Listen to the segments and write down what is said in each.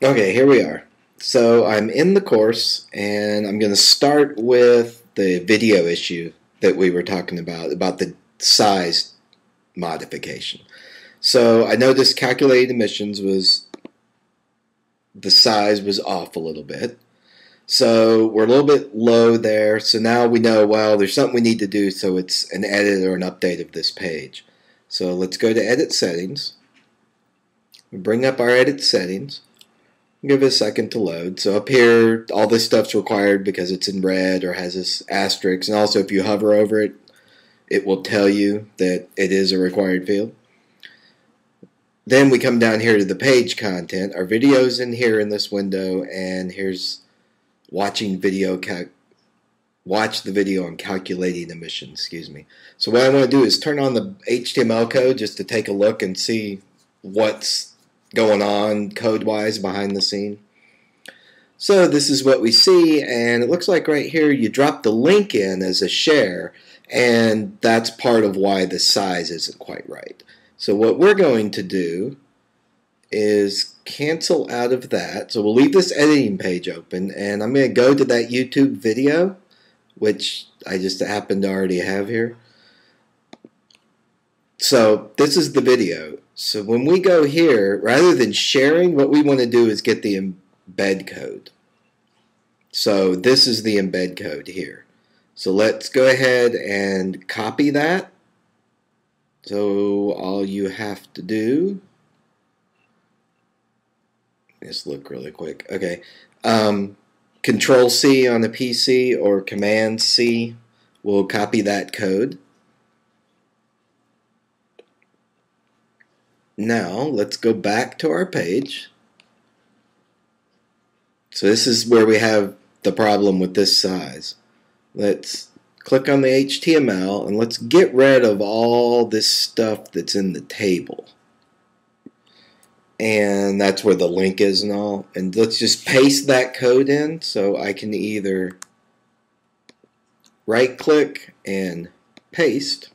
Okay, here we are. So I'm in the course, and I'm going to start with the video issue that we were talking about the size modification. So I noticed calculated emissions was the size was off a little bit. So we're a little bit low there. So now we know, well, there's something we need to do, so it's an edit or an update of this page. So let's go to Edit Settings. Bring up our edit settings. Give it a second to load. So up here, all this stuff's required because it's in red or has this asterisk. And also, if you hover over it, it will tell you that it is a required field. Then we come down here to the page content. Our video's in here in this window, and here's watching video. Watch the video on calculating emissions. Excuse me. So what I want to do is turn on the HTML code just to take a look and see what's going on code-wise behind the scene. So this is what we see, and it looks like right here you drop the link in as a share, and that's part of why the size isn't quite right. So what we're going to do is cancel out of that. So we'll leave this editing page open, and I'm going to go to that YouTube video, which I just happen to already have here. So this is the video. So when we go here, rather than sharing, what we want to do is get the embed code. So this is the embed code here. So let's go ahead and copy that. So all you have to do, just look really quick. Okay, Control C on a PC or Command C will copy that code. Now, let's go back to our page. So this is where we have the problem with this size. Let's click on the HTML, and let's get rid of all this stuff that's in the table. And that's where the link is and all. And let's just paste that code in, so I can either right-click and paste,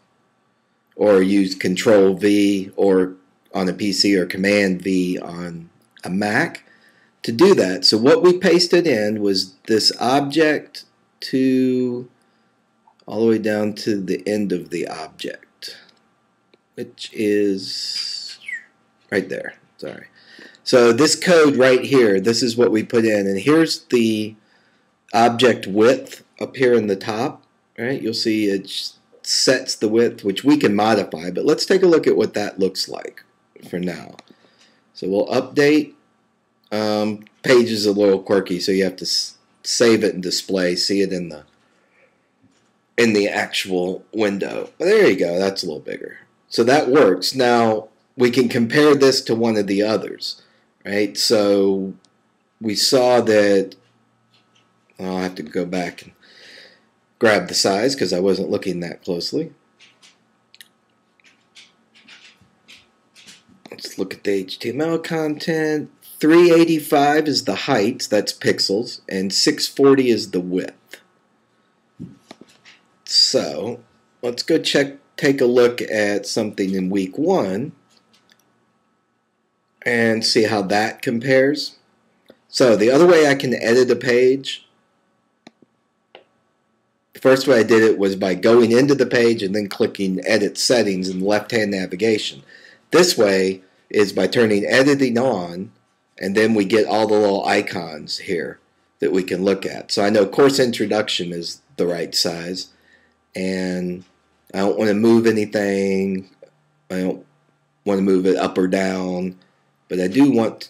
or use Control V or on a PC or Command V on a Mac to do that. So what we pasted in was this object to all the way down to the end of the object, which is right there. Sorry. So this code right here, this is what we put in, and here's the object width up here in the top. Right? You'll see it sets the width, which we can modify, but let's take a look at what that looks like for now. So we'll update. Page is a little quirky, so you have to save it and display, see it in the actual window. But there you go, that's a little bigger. So that works. Now we can compare this to one of the others, right? So we saw that, I'll have to go back and grab the size because I wasn't looking that closely. Let's look at the HTML content. 385 is the height, that's pixels, and 640 is the width. So let's go take a look at something in week 1 and see how that compares. So the other way I can edit a page, the first way I did it was by going into the page and then clicking Edit Settings in the left-hand navigation. This way is by turning editing on, and then we get all the little icons here that we can look at. So I know course introduction is the right size, and I don't want to move anything. I don't want to move it up or down, but I do want,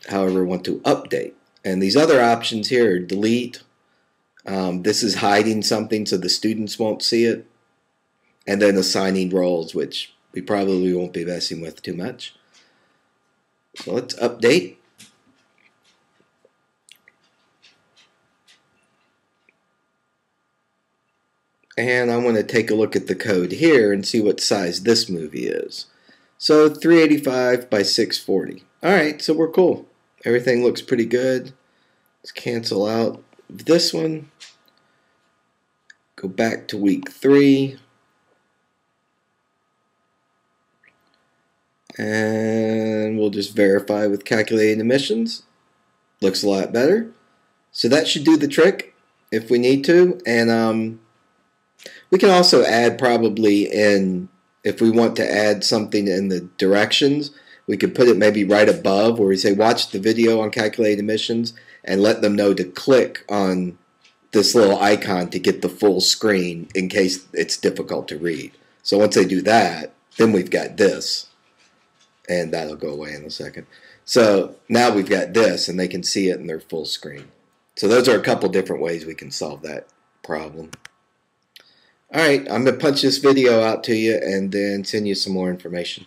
however, want to update. And these other options here are delete. This is hiding something so the students won't see it. And then assigning roles, which we probably won't be messing with too much. So let's update. And I want to take a look at the code here and see what size this movie is. So 385 by 640. Alright, so we're cool. Everything looks pretty good. Let's cancel out this one. Go back to week 3. And we'll just verify with calculated emissions. Looks a lot better. So that should do the trick if we need to. And we can also add probably in, if we want to add something in the directions, we could put it maybe right above where we say watch the video on calculated emissions and let them know to click on this little icon to get the full screen in case it's difficult to read. So once they do that, then we've got this. And that'll go away in a second. So now we've got this, and they can see it in their full screen. So those are a couple different ways we can solve that problem. All right, I'm going to punch this video out to you and then send you some more information.